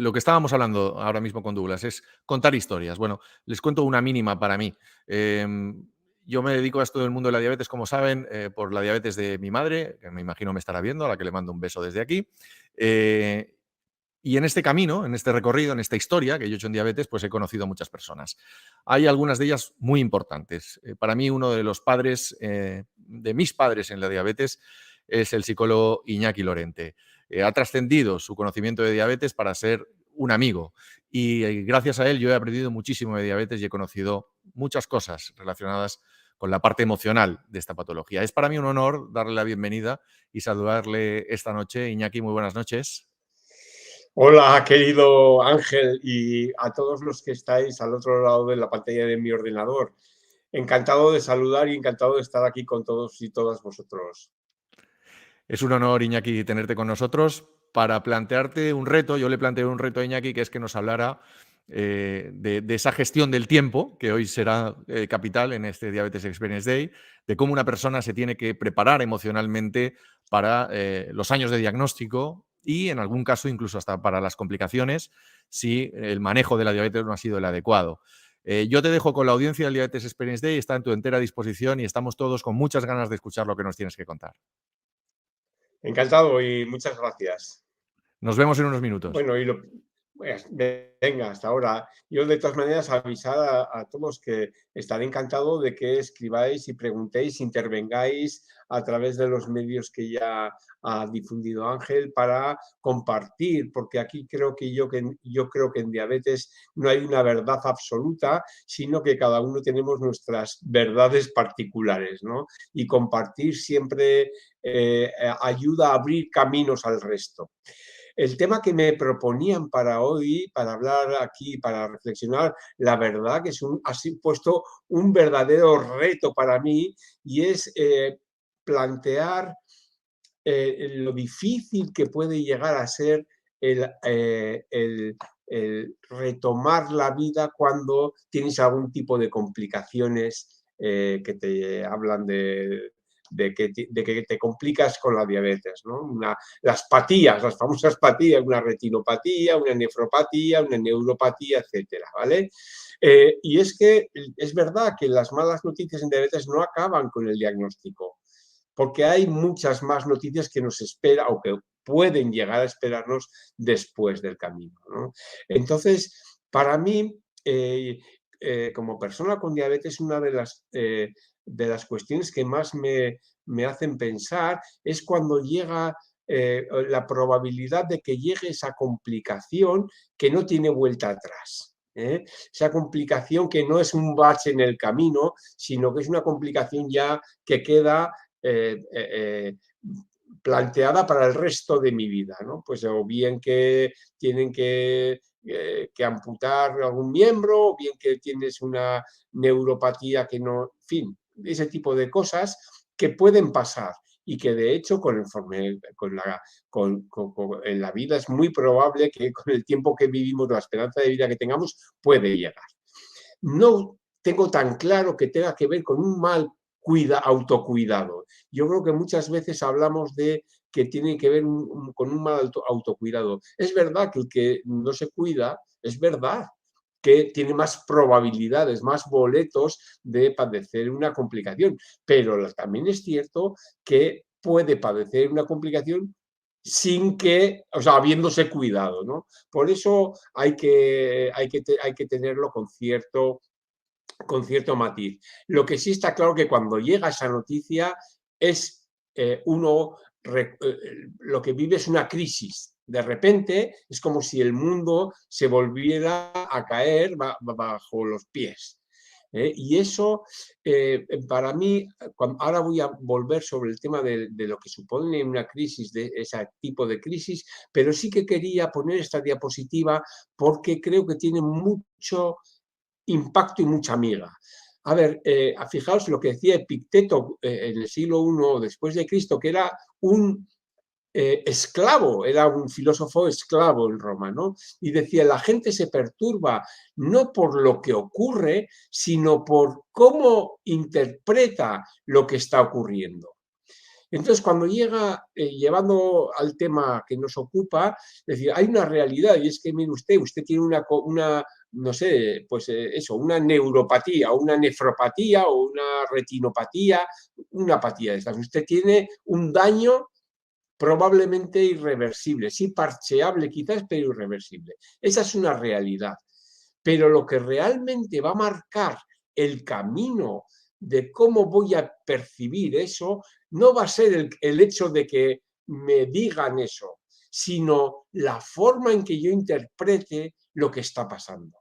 lo que estábamos hablando ahora mismo con Douglas, es contar historias. Bueno, les cuento una mínima para mí. Yo me dedico a esto del mundo de la diabetes, como saben, por la diabetes de mi madre, que me imagino me estará viendo, a la que le mando un beso desde aquí. Y en este camino, en este recorrido, en esta historia que yo he hecho en diabetes, pues he conocido a muchas personas. Hay algunas de ellas muy importantes. Para mí, uno de los padres, de mis padres en la diabetes, es el psicólogo Iñaki Lorente. Ha trascendido su conocimiento de diabetes para ser un amigo. Y gracias a él yo he aprendido muchísimo de diabetes y he conocido muchas cosas relacionadas con la parte emocional de esta patología. Es para mí un honor darle la bienvenida y saludarle esta noche. Iñaki, muy buenas noches. Hola, querido Ángel, y a todos los que estáis al otro lado de la pantalla de mi ordenador. Encantado de saludar y encantado de estar aquí con todos y todas vosotros. Es un honor, Iñaki, tenerte con nosotros para plantearte un reto. Yo le planteé un reto a Iñaki, que es que nos hablara de esa gestión del tiempo, que hoy será capital en este Diabetes Experience Day, de cómo una persona se tiene que preparar emocionalmente para los años de diagnóstico y, en algún caso, incluso hasta para las complicaciones, si el manejo de la diabetes no ha sido el adecuado. Yo te dejo con la audiencia del Diabetes Experience Day, está en tu entera disposición y estamos todos con muchas ganas de escuchar lo que nos tienes que contar. Encantado y muchas gracias. Nos vemos en unos minutos. Bueno, pues, venga, hasta ahora. Yo de todas maneras avisar a todos que estaré encantado de que escribáis y preguntéis, intervengáis a través de los medios que ya ha difundido Ángel para compartir, porque aquí yo creo que en diabetes no hay una verdad absoluta, sino que cada uno tenemos nuestras verdades particulares, ¿no? Y compartir siempre ayuda a abrir caminos al resto. El tema que me proponían para hoy, para hablar aquí, para reflexionar, la verdad que ha puesto un verdadero reto para mí y es plantear lo difícil que puede llegar a ser el retomar la vida cuando tienes algún tipo de complicaciones que te hablan de que te complicas con la diabetes, ¿no? Las patías, las famosas patías, una retinopatía, una nefropatía, una neuropatía, etcétera, ¿vale? Y es que es verdad que las malas noticias en diabetes no acaban con el diagnóstico, porque hay muchas más noticias que nos esperan o que pueden llegar a esperarnos después del camino, ¿no? Entonces, para mí, como persona con diabetes, una de las cuestiones que más me hacen pensar es cuando llega la probabilidad de que llegue esa complicación que no tiene vuelta atrás. Esa complicación que no es un bache en el camino, sino que es una complicación ya que queda eh, eh, planteada para el resto de mi vida, ¿no? Pues o bien que tienen que amputar algún miembro, o bien que tienes una neuropatía que no, en fin, ese tipo de cosas que pueden pasar y que de hecho en la vida es muy probable que con el tiempo que vivimos, la esperanza de vida que tengamos, puede llegar. No tengo tan claro que tenga que ver con un mal autocuidado. Yo creo que muchas veces hablamos de que tiene que ver con un mal autocuidado. Es verdad que el que no se cuida, es verdad que tiene más probabilidades, más boletos de padecer una complicación, pero también es cierto que puede padecer una complicación sin que, o sea, habiéndose cuidado, ¿no? Por eso hay que tenerlo con cierto matiz. Lo que sí está claro que cuando llega esa noticia es uno, lo que vive es una crisis. De repente es como si el mundo se volviera a caer bajo los pies. Y eso, para mí, ahora voy a volver sobre el tema de lo que supone una crisis, de ese tipo de crisis, pero sí que quería poner esta diapositiva porque creo que tiene mucho impacto y mucha miga. A ver, fijaos lo que decía Epicteto en el siglo I después de Cristo, que era un esclavo, era un filósofo esclavo en Roma, ¿no? Y decía, la gente se perturba no por lo que ocurre, sino por cómo interpreta lo que está ocurriendo. Entonces, cuando llega, llevando al tema que nos ocupa, es decir, hay una realidad y es que, mire usted tiene una no sé, pues eso, una neuropatía o una nefropatía o una retinopatía, una apatía de estas. Usted tiene un daño probablemente irreversible, sí parcheable quizás, pero irreversible. Esa es una realidad. Pero lo que realmente va a marcar el camino de cómo voy a percibir eso no va a ser el hecho de que me digan eso, sino la forma en que yo interprete lo que está pasando.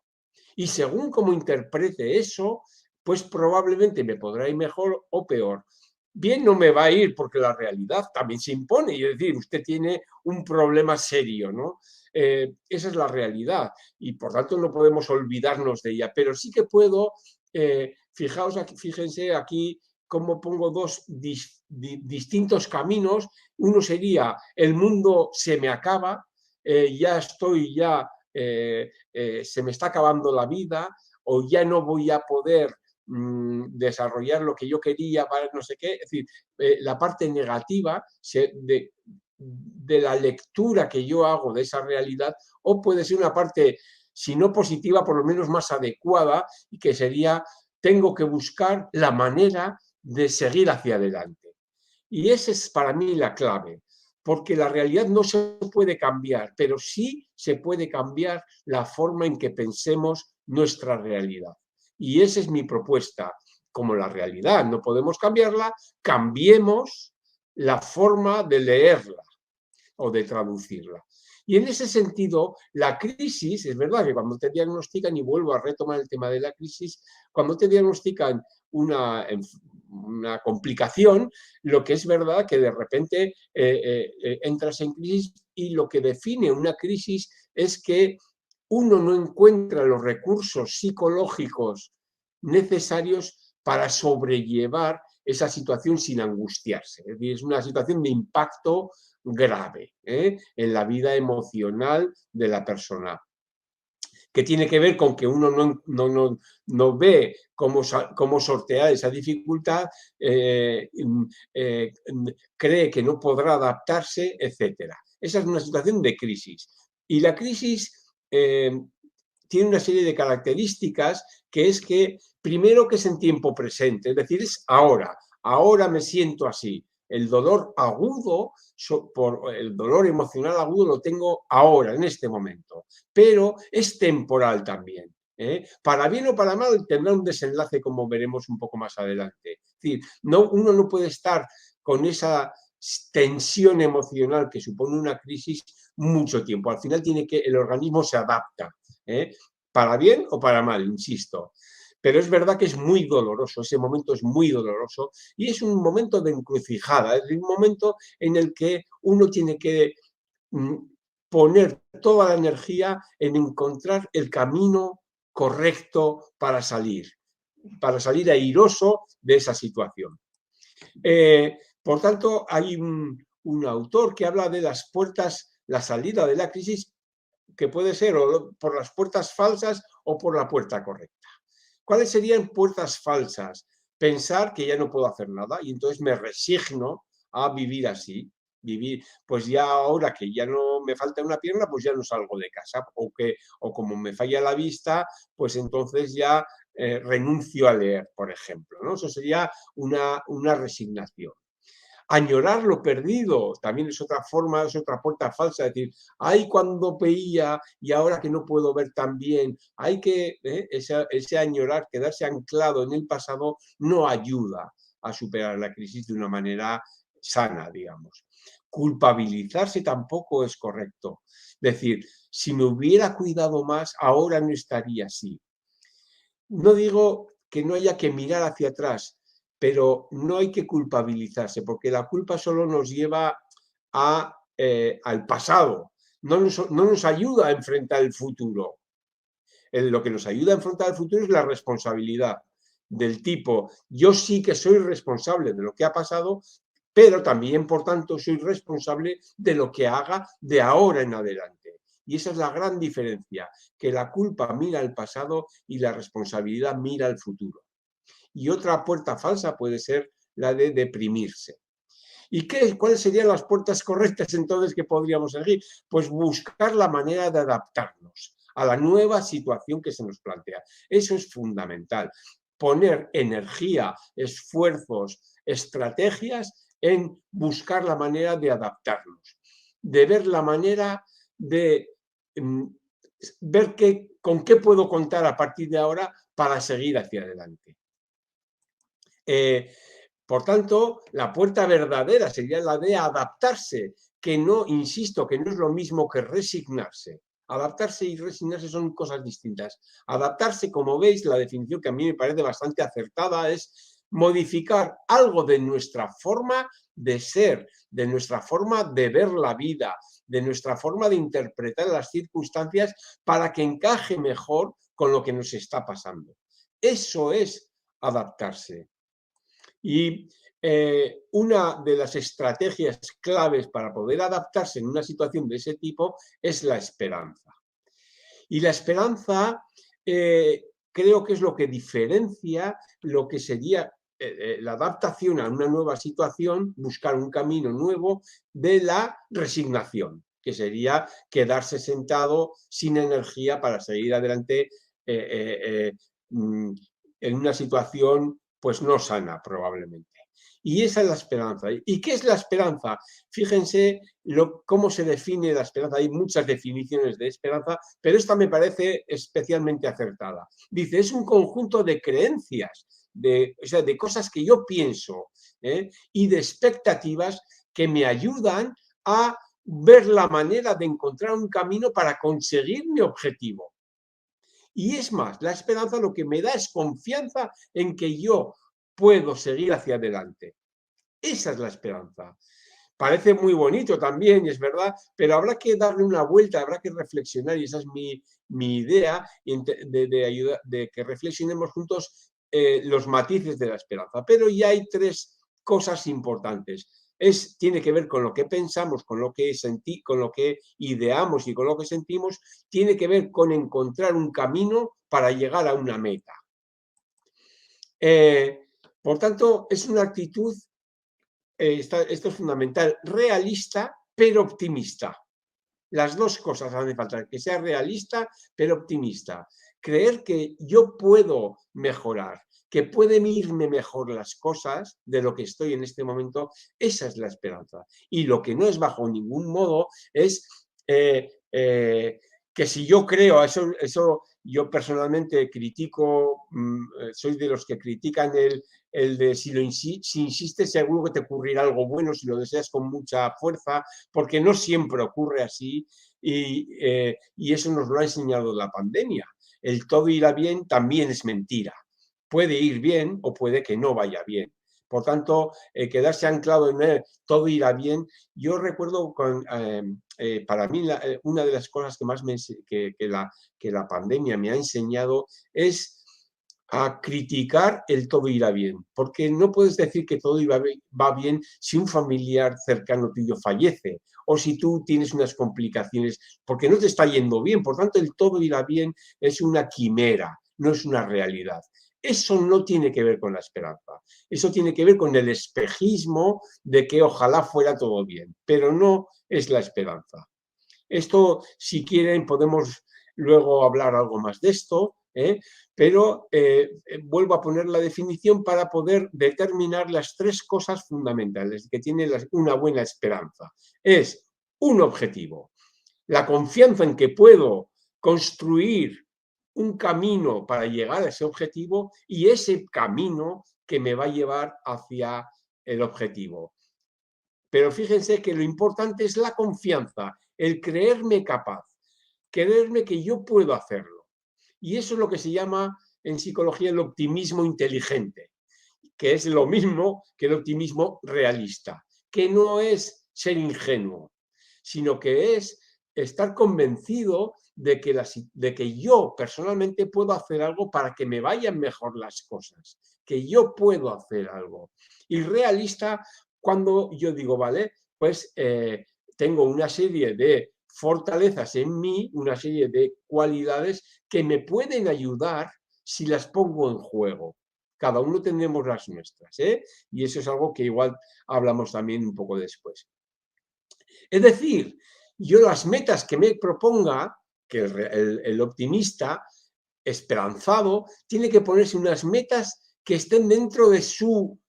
Y según cómo interprete eso, pues probablemente me podrá ir mejor o peor. Bien no me va a ir porque la realidad también se impone, y es decir, usted tiene un problema serio, ¿no? Esa es la realidad y por tanto no podemos olvidarnos de ella, pero sí que puedo, fijaos aquí, fíjense aquí cómo pongo dos distintos caminos. Uno sería el mundo se me acaba, ya estoy ya se me está acabando la vida o ya no voy a poder desarrollar lo que yo quería para no sé qué. Es decir, la parte negativa de la lectura que yo hago de esa realidad, o puede ser una parte, si no positiva, por lo menos más adecuada, y que sería, tengo que buscar la manera de seguir hacia adelante. Y esa es para mí la clave, porque la realidad no se puede cambiar, pero sí se puede cambiar la forma en que pensemos nuestra realidad. Y esa es mi propuesta. Como la realidad no podemos cambiarla, cambiemos la forma de leerla o de traducirla. Y en ese sentido, la crisis, es verdad que cuando te diagnostican, y vuelvo a retomar el tema de la crisis, cuando te diagnostican una complicación, lo que es verdad que de repente entras en crisis y lo que define una crisis es que uno no encuentra los recursos psicológicos necesarios para sobrellevar esa situación sin angustiarse. Es decir, es una situación de impacto grave en la vida emocional de la persona, que tiene que ver con que uno no ve cómo sortear esa dificultad, eh, cree que no podrá adaptarse, etcétera. Esa es una situación de crisis. Y la crisis tiene una serie de características, que es que, primero, que es en tiempo presente, es decir, es ahora. Ahora me siento así. El dolor agudo, por el dolor emocional agudo lo tengo ahora, en este momento, pero es temporal también. Para bien o para mal tendrá un desenlace, como veremos un poco más adelante. Es decir, uno no puede estar con esa tensión emocional que supone una crisis mucho tiempo. Al final el organismo se adapta, para bien o para mal, insisto. Pero es verdad que es muy doloroso, ese momento es muy doloroso y es un momento de encrucijada, es un momento en el que uno tiene que poner toda la energía en encontrar el camino correcto para salir airoso de esa situación. Por tanto, hay un autor que habla de las puertas, la salida de la crisis, que puede ser o por las puertas falsas o por la puerta correcta. ¿Cuáles serían puertas falsas? Pensar que ya no puedo hacer nada y entonces me resigno a vivir así. Vivir, pues ya ahora que ya no me falta una pierna, pues ya no salgo de casa. O como me falla la vista, pues entonces ya renuncio a leer, por ejemplo, ¿no? Eso sería una resignación. Añorar lo perdido también es otra forma, es otra puerta falsa, es decir, ay, cuando veía y ahora que no puedo ver tan bien, hay que, ese añorar, quedarse anclado en el pasado, no ayuda a superar la crisis de una manera sana, digamos. Culpabilizarse tampoco es correcto. Es decir, si me hubiera cuidado más, ahora no estaría así. No digo que no haya que mirar hacia atrás, pero no hay que culpabilizarse, porque la culpa solo nos lleva al pasado, no nos ayuda a enfrentar el futuro. Lo que nos ayuda a enfrentar el futuro es la responsabilidad del tipo, yo sí que soy responsable de lo que ha pasado, pero también, por tanto, soy responsable de lo que haga de ahora en adelante. Y esa es la gran diferencia, que la culpa mira al pasado y la responsabilidad mira al futuro. Y otra puerta falsa puede ser la de deprimirse. ¿Y cuáles serían las puertas correctas entonces que podríamos elegir? Pues buscar la manera de adaptarnos a la nueva situación que se nos plantea. Eso es fundamental. Poner energía, esfuerzos, estrategias en buscar la manera de adaptarnos, de ver la manera de ver con qué puedo contar a partir de ahora para seguir hacia adelante. Por tanto, la puerta verdadera sería la de adaptarse, que no, insisto, que no es lo mismo que resignarse. Adaptarse y resignarse son cosas distintas. Adaptarse, como veis, la definición que a mí me parece bastante acertada es modificar algo de nuestra forma de ser, de nuestra forma de ver la vida, de nuestra forma de interpretar las circunstancias para que encaje mejor con lo que nos está pasando. Eso es adaptarse. Y una de las estrategias claves para poder adaptarse en una situación de ese tipo es la esperanza. Y la esperanza creo que es lo que diferencia lo que sería la adaptación a una nueva situación, buscar un camino nuevo, de la resignación, que sería quedarse sentado sin energía para seguir adelante en una situación pues no sana probablemente. Y esa es la esperanza. ¿Y qué es la esperanza? Fíjense cómo se define la esperanza. Hay muchas definiciones de esperanza, pero esta me parece especialmente acertada. Dice, es un conjunto de creencias, o sea, de cosas que yo pienso y de expectativas que me ayudan a ver la manera de encontrar un camino para conseguir mi objetivo. Y es más, la esperanza lo que me da es confianza en que yo puedo seguir hacia adelante. Esa es la esperanza. Parece muy bonito también, y es verdad, pero habrá que darle una vuelta, habrá que reflexionar, y esa es mi idea, de que reflexionemos juntos los matices de la esperanza. Pero ya hay tres cosas importantes. Tiene que ver con lo que pensamos, con lo que con lo que ideamos y con lo que sentimos, tiene que ver con encontrar un camino para llegar a una meta. Por tanto, es una actitud, esto es fundamental, realista, pero optimista. Las dos cosas hacen falta, que sea realista, pero optimista. Creer que yo puedo mejorar, que pueden irme mejor las cosas de lo que estoy en este momento, esa es la esperanza. Y lo que no es bajo ningún modo es que si yo creo, eso yo personalmente critico, soy de los que critican el de si insistes seguro que te ocurrirá algo bueno, si lo deseas con mucha fuerza, porque no siempre ocurre así y eso nos lo ha enseñado la pandemia. El todo irá bien también es mentira. Puede ir bien o puede que no vaya bien. Por tanto, quedarse anclado en todo irá bien. Yo recuerdo para mí una de las cosas que más que la pandemia me ha enseñado es a criticar el todo irá bien, porque no puedes decir que todo va bien si un familiar cercano tuyo fallece o si tú tienes unas complicaciones, porque no te está yendo bien. Por tanto, el todo irá bien es una quimera, no es una realidad. Eso no tiene que ver con la esperanza, eso tiene que ver con el espejismo de que ojalá fuera todo bien, pero no es la esperanza. Esto, si quieren, podemos luego hablar algo más de esto, pero vuelvo a poner la definición para poder determinar las tres cosas fundamentales que tiene una buena esperanza. Es un objetivo, la confianza en que puedo construir un camino para llegar a ese objetivo y ese camino que me va a llevar hacia el objetivo. Pero fíjense que lo importante es la confianza, el creerme capaz, creerme que yo puedo hacerlo. Y eso es lo que se llama en psicología el optimismo inteligente, que es lo mismo que el optimismo realista, que no es ser ingenuo, sino que es estar convencido de que yo personalmente puedo hacer algo para que me vayan mejor las cosas, que yo puedo hacer algo. Y realista cuando yo digo, vale, pues tengo una serie de fortalezas en mí, una serie de cualidades que me pueden ayudar si las pongo en juego. cada uno tenemos las nuestras, ¿eh? Y eso es algo que igual hablamos también un poco después. Es decir, yo las metas que me proponga, que el optimista esperanzado tiene que ponerse unas metas que estén dentro de su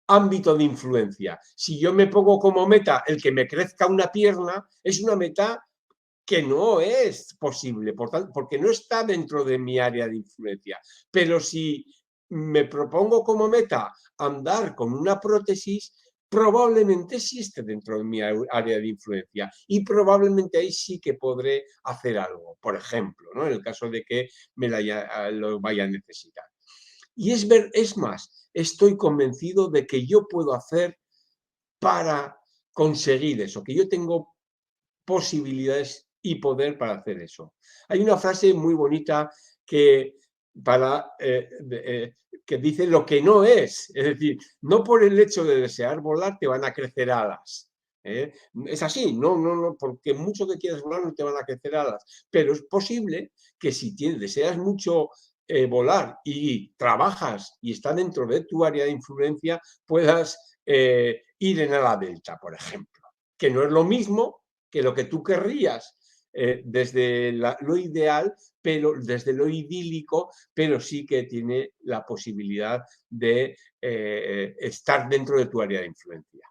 ámbito de influencia. Si yo me pongo como meta el que me crezca una pierna, es una meta que no es posible, porque no está dentro de mi área de influencia. Pero si me propongo como meta andar con una prótesis, probablemente sí esté dentro de mi área de influencia y probablemente ahí sí que podré hacer algo, por ejemplo, ¿no? En el caso de que lo vaya a necesitar. Y es más, estoy convencido de que yo puedo hacer para conseguir eso, que yo tengo posibilidades y poder para hacer eso. Hay una frase muy bonita que, que dice lo que no es decir, no por el hecho de desear volar te van a crecer alas. ¿Eh? Es así, no, porque mucho que quieras volar no te van a crecer alas, pero es posible que si deseas mucho volar y trabajas y está dentro de tu área de influencia, puedas ir en ala delta, por ejemplo, que no es lo mismo que lo que tú querrías desde lo ideal, pero desde lo idílico, pero sí que tiene la posibilidad de estar dentro de tu área de influencia.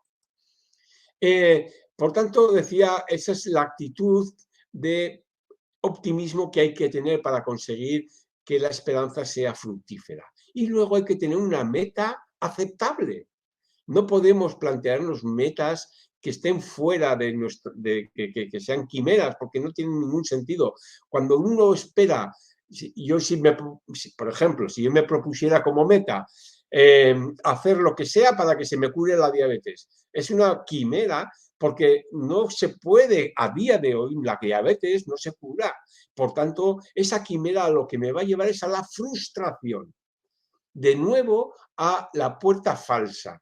Por tanto, decía, esa es la actitud de optimismo que hay que tener para conseguir que la esperanza sea fructífera. Y luego hay que tener una meta aceptable. No podemos plantearnos metas que estén fuera de que sean quimeras, porque no tienen ningún sentido. Cuando uno espera, por ejemplo, si yo me propusiera como meta hacer lo que sea para que se me cure la diabetes, es una quimera porque no se puede, a día de hoy, la diabetes no se cura. Por tanto, esa quimera lo que me va a llevar es a la frustración. De nuevo, a la puerta falsa.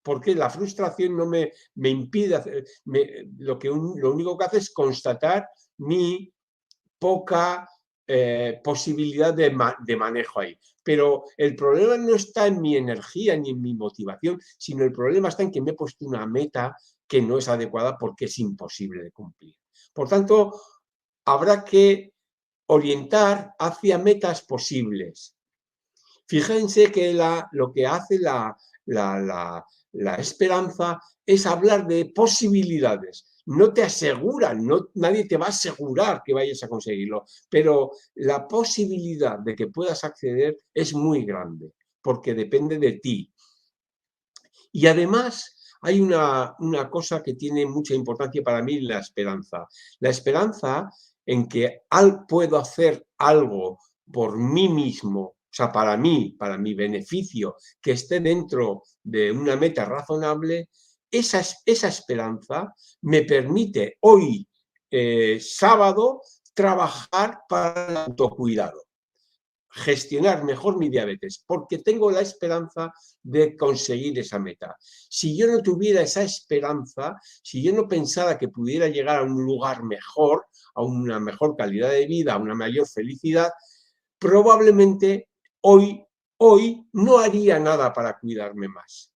Porque la frustración no me impide hacer, lo único que hace es constatar mi poca posibilidad de manejo ahí. Pero el problema no está en mi energía ni en mi motivación, sino el problema está en que me he puesto una meta que no es adecuada porque es imposible de cumplir. Por tanto, habrá que orientar hacia metas posibles. Fíjense que lo que hace la esperanza es hablar de posibilidades. No te aseguran, nadie te va a asegurar que vayas a conseguirlo, pero la posibilidad de que puedas acceder es muy grande, porque depende de ti. Y además hay una cosa que tiene mucha importancia para mí, la esperanza. La esperanza en que puedo hacer algo por mí mismo, o sea, para mí, para mi beneficio, que esté dentro de una meta razonable, esa esperanza me permite hoy, sábado, trabajar para el autocuidado, gestionar mejor mi diabetes, porque tengo la esperanza de conseguir esa meta. Si yo no tuviera esa esperanza, si yo no pensara que pudiera llegar a un lugar mejor, a una mejor calidad de vida, a una mayor felicidad, probablemente hoy no haría nada para cuidarme más.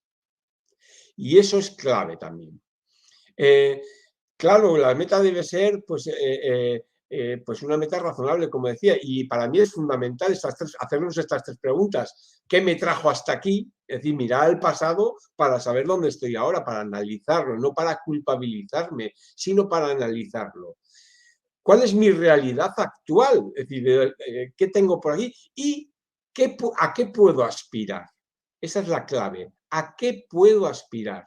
Y eso es clave también. Claro, la meta debe ser pues una meta razonable, como decía, y para mí es fundamental hacernos estas tres preguntas. ¿Qué me trajo hasta aquí? Es decir, mirar al pasado para saber dónde estoy ahora, para analizarlo, no para culpabilizarme, sino para analizarlo. ¿Cuál es mi realidad actual? Es decir, ¿qué tengo por aquí? ¿Y a qué puedo aspirar? Esa es la clave. ¿A qué puedo aspirar?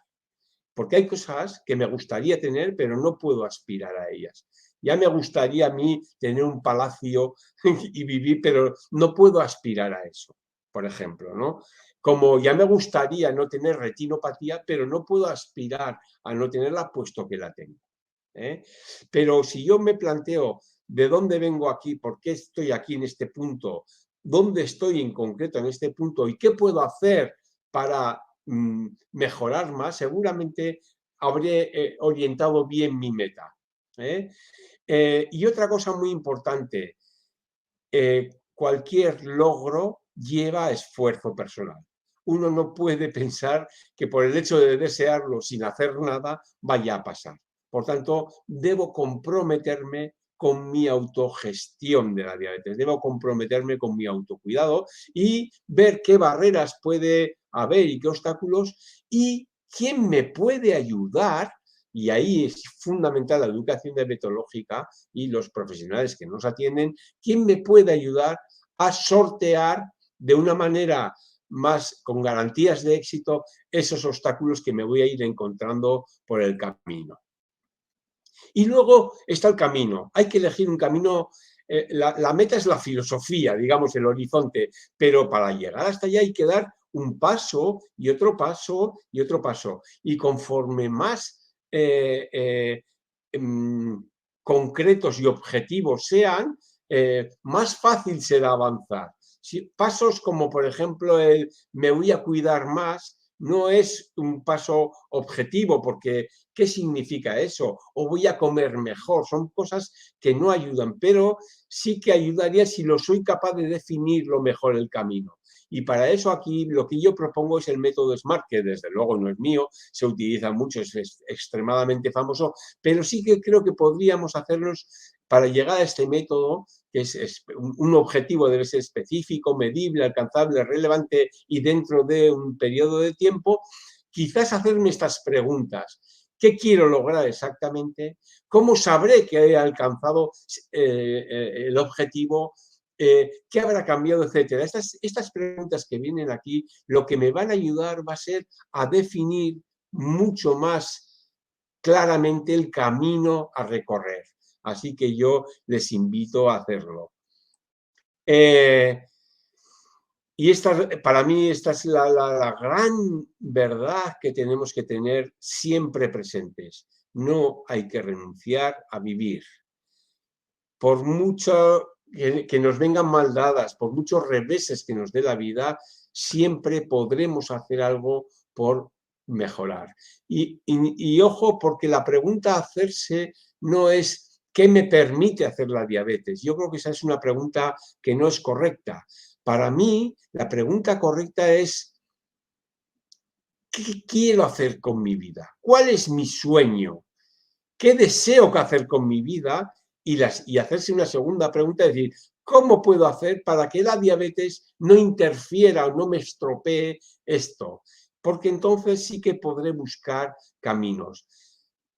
Porque hay cosas que me gustaría tener, pero no puedo aspirar a ellas. Ya me gustaría a mí tener un palacio y vivir, pero no puedo aspirar a eso, por ejemplo, ¿no? Como ya me gustaría no tener retinopatía, pero no puedo aspirar a no tenerla puesto que la tengo. Pero si yo me planteo de dónde vengo aquí, por qué estoy aquí en este punto, dónde estoy en concreto en este punto y qué puedo hacer para mejorar más, seguramente habré orientado bien mi meta. Y otra cosa muy importante, cualquier logro lleva esfuerzo personal. Uno no puede pensar que por el hecho de desearlo sin hacer nada vaya a pasar. Por tanto, debo comprometerme con mi autogestión de la diabetes, debo comprometerme con mi autocuidado y ver qué barreras puede haber y qué obstáculos y quién me puede ayudar. Y ahí es fundamental la educación diabetológica y los profesionales que nos atienden, quién me puede ayudar a sortear de una manera más con garantías de éxito esos obstáculos que me voy a ir encontrando por el camino. Y luego está el camino. Hay que elegir un camino. La meta es la filosofía, digamos, el horizonte, pero para llegar hasta allá hay que dar un paso y otro paso y otro paso. Y conforme más concretos y objetivos sean, más fácil será avanzar. Pasos como, por ejemplo, el me voy a cuidar más, no es un paso objetivo, porque ¿qué significa eso? O voy a comer mejor, son cosas que no ayudan, pero sí que ayudaría si lo soy capaz de definirlo mejor el camino. Y para eso aquí lo que yo propongo es el método SMART, que desde luego no es mío, se utiliza mucho, es extremadamente famoso, pero sí que creo que podríamos hacernos, para llegar a este método, que es un objetivo debe ser específico, medible, alcanzable, relevante y dentro de un periodo de tiempo, quizás hacerme estas preguntas. ¿Qué quiero lograr exactamente? ¿Cómo sabré que he alcanzado el objetivo? ¿Qué habrá cambiado? Etcétera. Estas preguntas que vienen aquí, lo que me van a ayudar va a ser a definir mucho más claramente el camino a recorrer. Así que yo les invito a hacerlo. Y para mí esta es la gran verdad que tenemos que tener siempre presentes. No hay que renunciar a vivir. Por mucho que nos vengan mal dadas, por muchos reveses que nos dé la vida, siempre podremos hacer algo por mejorar. Y ojo, porque la pregunta a hacerse no es ¿qué me permite hacer la diabetes? Yo creo que esa es una pregunta que no es correcta. Para mí, la pregunta correcta es ¿qué quiero hacer con mi vida? ¿Cuál es mi sueño? ¿Qué deseo hacer con mi vida? Y hacerse una segunda pregunta, es decir, ¿cómo puedo hacer para que la diabetes no interfiera o no me estropee esto? Porque entonces sí que podré buscar caminos.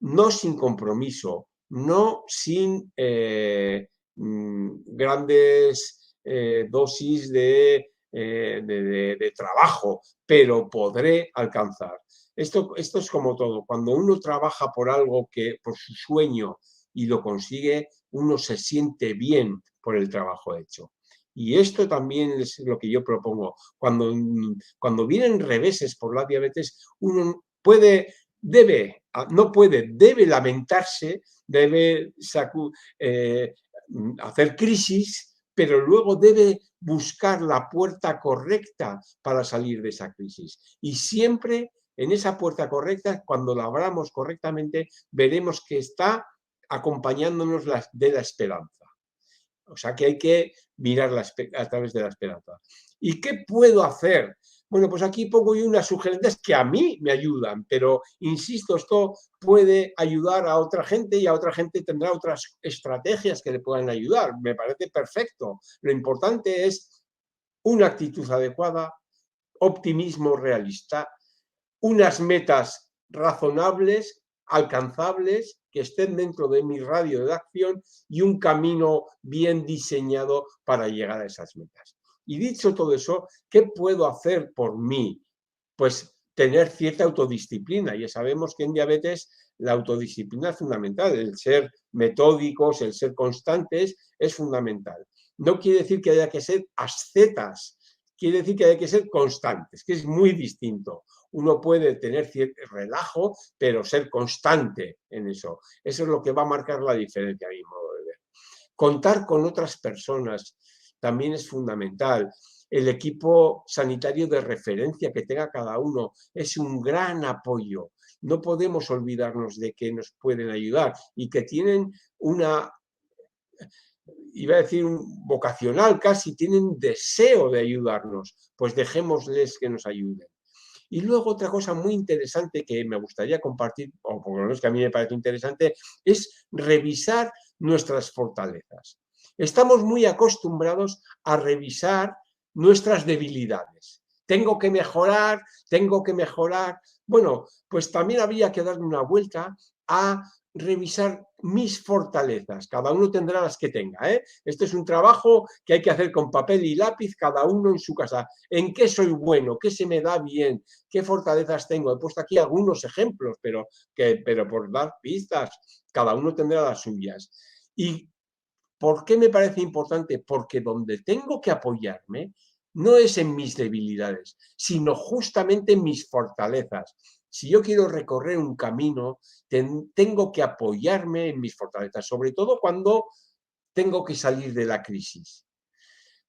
No sin compromiso, no sin grandes dosis de trabajo, pero podré alcanzar. Esto es como todo. Cuando uno trabaja por algo por su sueño y lo consigue, uno se siente bien por el trabajo hecho. Y esto también es lo que yo propongo. Cuando vienen reveses por la diabetes, uno debe lamentarse, debe hacer crisis, pero luego debe buscar la puerta correcta para salir de esa crisis. Y siempre en esa puerta correcta, cuando la abramos correctamente, veremos que está acompañándonos de la esperanza. O sea que hay que mirar a través de la esperanza. ¿Y qué puedo hacer? Bueno, pues aquí pongo yo unas sugerencias que a mí me ayudan, pero insisto, esto puede ayudar a otra gente y a otra gente tendrá otras estrategias que le puedan ayudar. Me parece perfecto. Lo importante es una actitud adecuada, optimismo realista, unas metas razonables, alcanzables, que estén dentro de mi radio de acción y un camino bien diseñado para llegar a esas metas. Y dicho todo eso, ¿qué puedo hacer por mí? Pues tener cierta autodisciplina. Ya sabemos que en diabetes la autodisciplina es fundamental. El ser metódicos, el ser constantes es fundamental. No quiere decir que haya que ser ascetas, quiere decir que hay que ser constantes, que es muy distinto. Uno puede tener cierto relajo, pero ser constante en eso. Eso es lo que va a marcar la diferencia, a mi modo de ver. Contar con otras personas también es fundamental. El equipo sanitario de referencia que tenga cada uno es un gran apoyo. No podemos olvidarnos de que nos pueden ayudar y que tienen una iba a decir vocacional casi, tienen deseo de ayudarnos, pues dejémosles que nos ayuden. Y luego otra cosa muy interesante que me gustaría compartir, o por lo menos que a mí me parece interesante, es revisar nuestras fortalezas. Estamos muy acostumbrados a revisar nuestras debilidades. Tengo que mejorar, tengo que mejorar. Bueno, pues también habría que darle una vuelta a revisar mis fortalezas. Cada uno tendrá las que tenga, ¿eh? Este es un trabajo que hay que hacer con papel y lápiz, cada uno en su casa. ¿En qué soy bueno? ¿Qué se me da bien? ¿Qué fortalezas tengo? He puesto aquí algunos ejemplos, pero por dar pistas, cada uno tendrá las suyas. ¿Y por qué me parece importante? Porque donde tengo que apoyarme no es en mis debilidades, sino justamente en mis fortalezas. Si yo quiero recorrer un camino, tengo que apoyarme en mis fortalezas, sobre todo cuando tengo que salir de la crisis.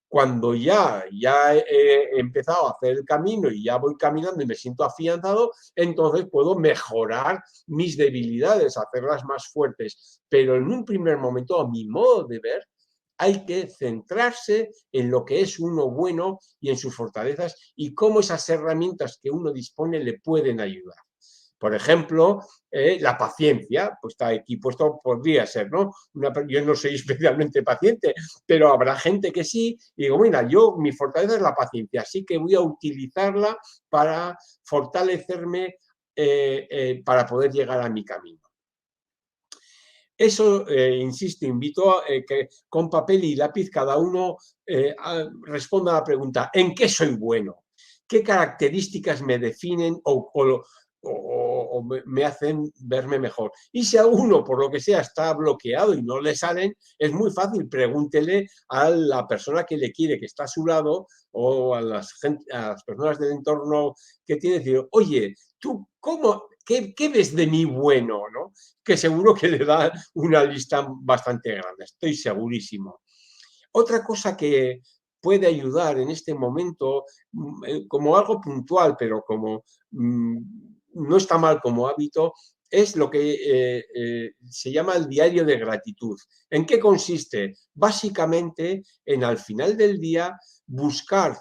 Cuando ya he empezado a hacer el camino y ya voy caminando y me siento afianzado, entonces puedo mejorar mis debilidades, hacerlas más fuertes. Pero en un primer momento, a mi modo de ver, hay que centrarse en lo que es uno bueno y en sus fortalezas y cómo esas herramientas que uno dispone le pueden ayudar. Por ejemplo, la paciencia, pues está aquí puesto, podría ser, ¿no? Yo no soy especialmente paciente, pero habrá gente que sí, y digo, mira, mi fortaleza es la paciencia, así que voy a utilizarla para fortalecerme, para poder llegar a mi camino. Eso, insisto, invito a que con papel y lápiz cada uno responda a la pregunta, ¿en qué soy bueno? ¿Qué características me definen o me hacen verme mejor? Y si alguno, por lo que sea, está bloqueado y no le salen, es muy fácil, pregúntele a la persona que le quiere, que está a su lado, o a las personas del entorno que tiene, decir, oye, ¿tú qué ves de mí bueno? ¿No? Que seguro que le da una lista bastante grande, estoy segurísimo. Otra cosa que puede ayudar en este momento, como algo puntual, pero como no está mal como hábito, es lo que se llama el diario de gratitud. ¿En qué consiste? Básicamente en al final del día buscar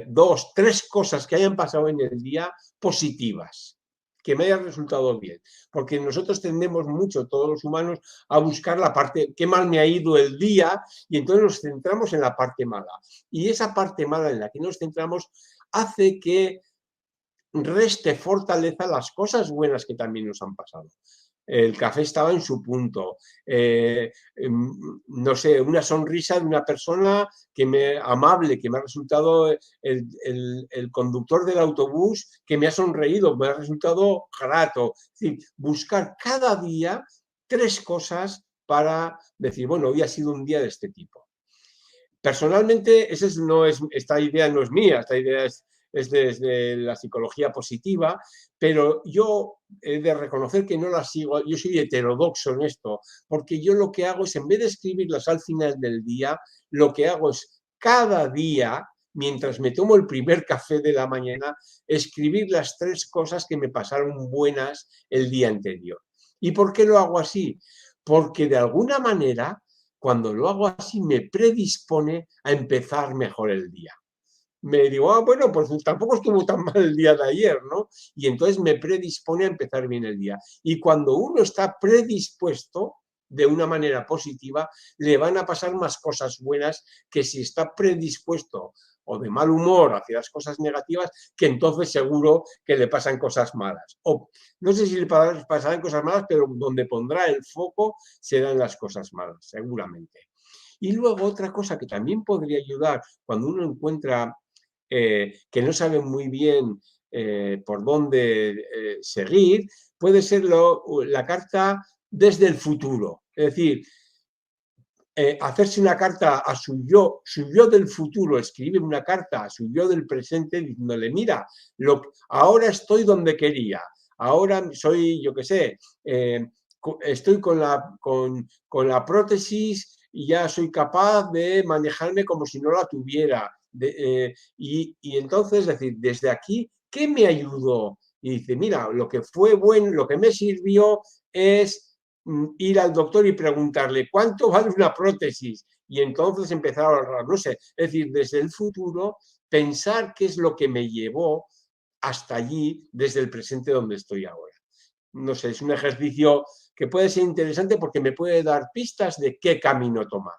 2, 3 cosas que hayan pasado en el día positivas, que me hayan resultado bien. Porque nosotros tendemos mucho, todos los humanos, a buscar la parte, qué mal me ha ido el día, y entonces nos centramos en la parte mala. Y esa parte mala en la que nos centramos hace que reste fortaleza a las cosas buenas que también nos han pasado. El café estaba en su punto, no sé, una sonrisa de una persona amable, que me ha resultado el conductor del autobús, que me ha sonreído, me ha resultado grato. Es decir, buscar cada día 3 cosas para decir, bueno, hoy ha sido un día de este tipo. Personalmente, esta idea no es mía, esta idea es desde la psicología positiva, pero yo he de reconocer que no la sigo, yo soy heterodoxo en esto, porque yo lo que hago es, en vez de escribirlas al final del día, lo que hago es cada día, mientras me tomo el primer café de la mañana, escribir las 3 cosas que me pasaron buenas el día anterior. ¿Y por qué lo hago así? Porque de alguna manera, cuando lo hago así, me predispone a empezar mejor el día. Me digo, bueno, pues tampoco estuvo tan mal el día de ayer, ¿no? Y entonces me predispone a empezar bien el día. Y cuando uno está predispuesto de una manera positiva, le van a pasar más cosas buenas que si está predispuesto o de mal humor hacia las cosas negativas, que entonces seguro que le pasan cosas malas. O no sé si le pasarán cosas malas, pero donde pondrá el foco serán las cosas malas, seguramente. Y luego otra cosa que también podría ayudar cuando uno encuentra que no sabe muy bien por dónde seguir, puede ser la carta desde el futuro. Es decir, hacerse una carta a su yo del futuro, escribir una carta a su yo del presente diciéndole, mira, ahora estoy donde quería, ahora soy, yo qué sé, estoy con la prótesis y ya soy capaz de manejarme como si no la tuviera. Y entonces, es decir, desde aquí, ¿qué me ayudó? Y dice, mira, lo que fue bueno, lo que me sirvió es ir al doctor y preguntarle ¿cuánto vale una prótesis? Y entonces empezar a ahorrar, no sé, es decir, desde el futuro pensar qué es lo que me llevó hasta allí desde el presente donde estoy ahora. No sé, es un ejercicio que puede ser interesante porque me puede dar pistas de qué camino tomar.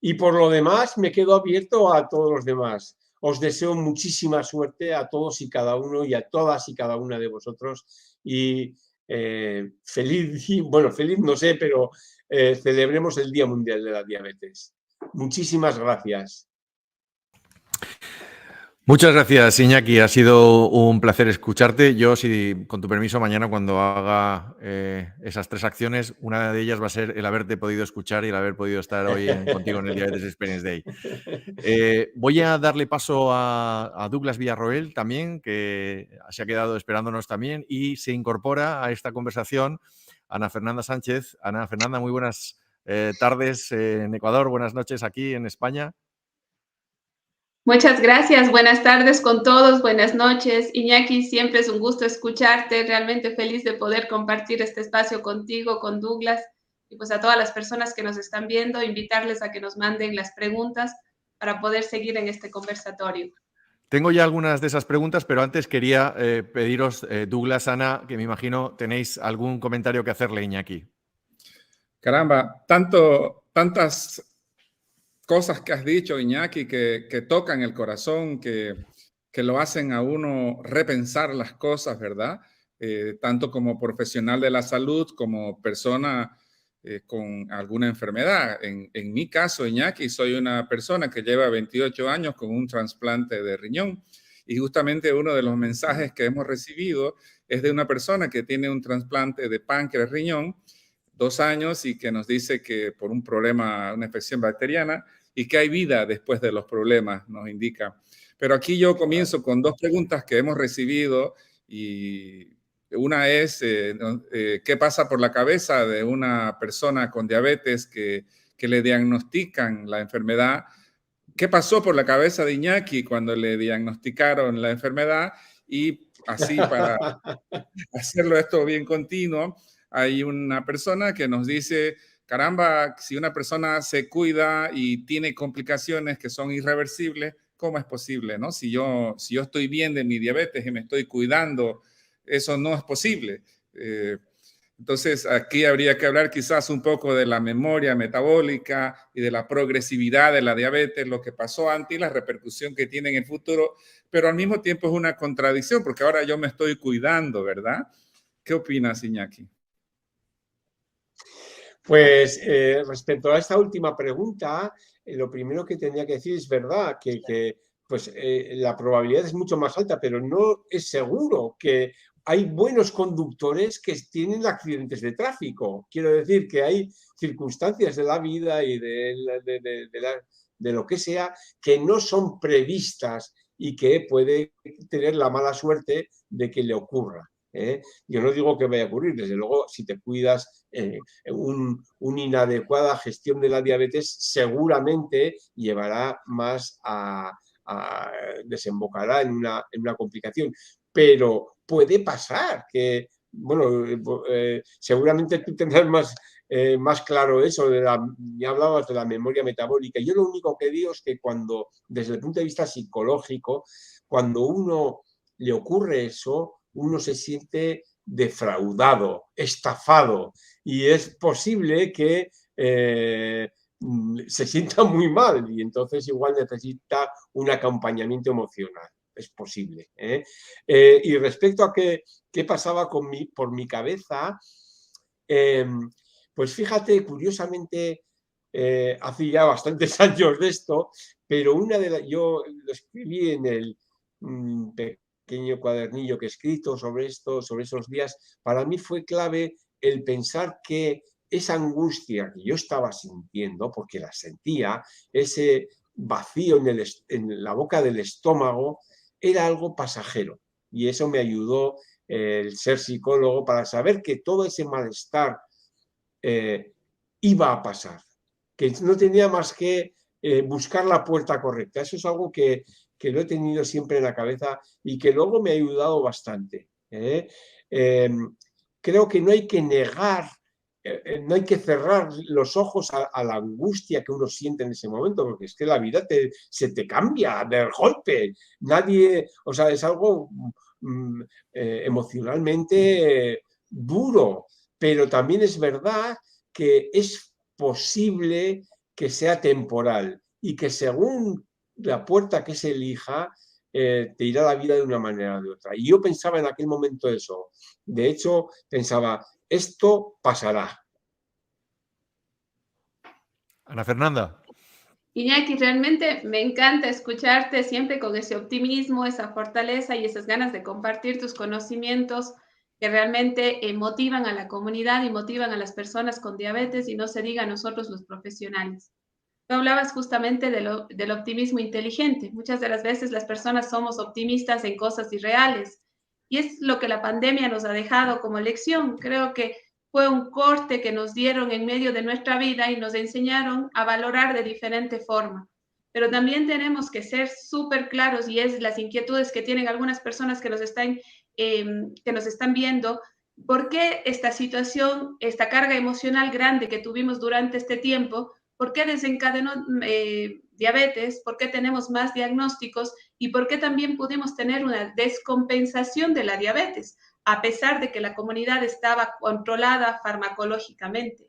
Y por lo demás, me quedo abierto a todos los demás. Os deseo muchísima suerte a todos y cada uno y a todas y cada una de vosotros. Y feliz, bueno, feliz no sé, pero celebremos el Día Mundial de la Diabetes. Muchísimas gracias. Muchas gracias, Iñaki. Ha sido un placer escucharte. Yo, si con tu permiso, mañana cuando haga esas 3 acciones, una de ellas va a ser el haberte podido escuchar y el haber podido estar hoy contigo en el Diabetes Experience Day. Voy a darle paso a Douglas Villarroel también, que se ha quedado esperándonos también y se incorpora a esta conversación Ana Fernanda Sánchez. Ana Fernanda, muy buenas tardes en Ecuador, buenas noches aquí en España. Muchas gracias, buenas tardes con todos, buenas noches. Iñaki, siempre es un gusto escucharte, realmente feliz de poder compartir este espacio contigo, con Douglas, y pues a todas las personas que nos están viendo, invitarles a que nos manden las preguntas para poder seguir en este conversatorio. Tengo ya algunas de esas preguntas, pero antes quería pediros, Douglas, Ana, que me imagino tenéis algún comentario que hacerle, Iñaki. Caramba, tantas cosas que has dicho, Iñaki, que tocan el corazón, que lo hacen a uno repensar las cosas, ¿verdad? Tanto como profesional de la salud, como persona con alguna enfermedad. En mi caso, Iñaki, soy una persona que lleva 28 años con un trasplante de riñón. Y justamente uno de los mensajes que hemos recibido es de una persona que tiene un trasplante de páncreas-riñón, 2 años, y que nos dice que por un problema, una infección bacteriana, y que hay vida después de los problemas, nos indica. Pero aquí yo comienzo con 2 preguntas que hemos recibido, y una es, ¿qué pasa por la cabeza de una persona con diabetes que le diagnostican la enfermedad? ¿Qué pasó por la cabeza de Iñaki cuando le diagnosticaron la enfermedad? Y así, para hacerlo esto bien continuo, hay una persona que nos dice, caramba, si una persona se cuida y tiene complicaciones que son irreversibles, ¿cómo es posible, no? Si yo estoy bien de mi diabetes y me estoy cuidando, eso no es posible. Entonces, aquí habría que hablar quizás un poco de la memoria metabólica y de la progresividad de la diabetes, lo que pasó antes y la repercusión que tiene en el futuro, pero al mismo tiempo es una contradicción porque ahora yo me estoy cuidando, ¿verdad? ¿Qué opinas, Iñaki? Pues respecto a esta última pregunta, lo primero que tendría que decir es verdad que pues, la probabilidad es mucho más alta, pero no es seguro que hay buenos conductores que tienen accidentes de tráfico. Quiero decir que hay circunstancias de la vida y de lo que sea que no son previstas y que puede tener la mala suerte de que le ocurra. Yo no digo que vaya a ocurrir, desde luego, si te cuidas, una inadecuada gestión de la diabetes seguramente llevará más desembocará en una complicación. Pero puede pasar que, bueno, seguramente tú tendrás más claro eso, ya hablabas de la memoria metabólica. Yo lo único que digo es que cuando, desde el punto de vista psicológico, cuando uno le ocurre eso, uno se siente defraudado, estafado, y es posible que se sienta muy mal y entonces igual necesita un acompañamiento emocional. Es posible. Y respecto a qué pasaba por mi cabeza, pues fíjate, curiosamente, hace ya bastantes años de esto, pero yo lo escribí en el pequeño cuadernillo que he escrito sobre esto, sobre esos días. Para mí fue clave el pensar que esa angustia que yo estaba sintiendo, porque la sentía, ese vacío en la boca del estómago, era algo pasajero. Y eso me ayudó el ser psicólogo para saber que todo ese malestar iba a pasar, que no tenía más que buscar la puerta correcta. Eso es algo que lo he tenido siempre en la cabeza y que luego me ha ayudado bastante. creo que no hay que negar, no hay que cerrar los ojos a la angustia que uno siente en ese momento, porque es que la vida se te cambia de golpe. Nadie, o sea, es algo emocionalmente duro, pero también es verdad que es posible que sea temporal y que según la puerta que se elija, te irá la vida de una manera o de otra. Y yo pensaba en aquel momento eso. De hecho, pensaba, esto pasará. Ana Fernanda. Iñaki, realmente me encanta escucharte siempre con ese optimismo, esa fortaleza y esas ganas de compartir tus conocimientos que realmente motivan a la comunidad y motivan a las personas con diabetes y no se diga a nosotros los profesionales. Tú hablabas justamente del optimismo inteligente. Muchas de las veces las personas somos optimistas en cosas irreales y es lo que la pandemia nos ha dejado como lección. Creo que fue un corte que nos dieron en medio de nuestra vida y nos enseñaron a valorar de diferente forma. Pero también tenemos que ser súper claros y es las inquietudes que tienen algunas personas que nos están viendo. ¿Por qué esta situación, esta carga emocional grande que tuvimos durante este tiempo, por qué desencadenó diabetes, por qué tenemos más diagnósticos y por qué también pudimos tener una descompensación de la diabetes, a pesar de que la comunidad estaba controlada farmacológicamente?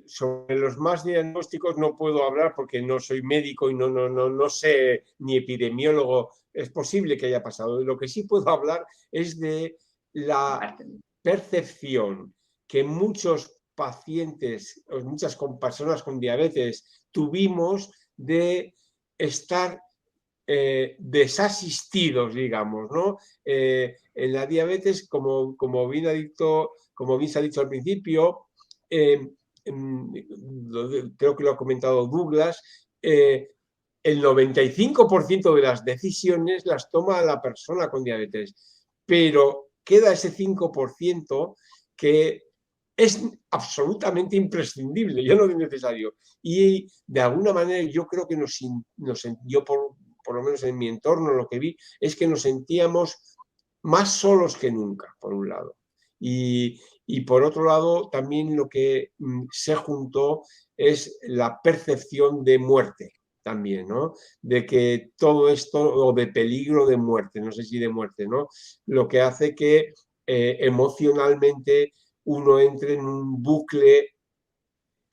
Sobre los más diagnósticos no puedo hablar porque no soy médico y no sé ni epidemiólogo. Es posible que haya pasado. Lo que sí puedo hablar es de la percepción que muchos pacientes, muchas personas con diabetes tuvimos de estar desasistidos, digamos, ¿no? En la diabetes, como bien se ha dicho al principio, creo que lo ha comentado Douglas, el 95% de las decisiones las toma la persona con diabetes, pero queda ese 5% que es absolutamente imprescindible, ya no es necesario. Y de alguna manera yo creo que yo por lo menos en mi entorno lo que vi es que nos sentíamos más solos que nunca, por un lado. Y por otro lado, también lo que se juntó es la percepción de muerte también, ¿no? De que todo esto, o de peligro de muerte, no sé si de muerte, ¿no? Lo que hace que emocionalmente uno entre en un bucle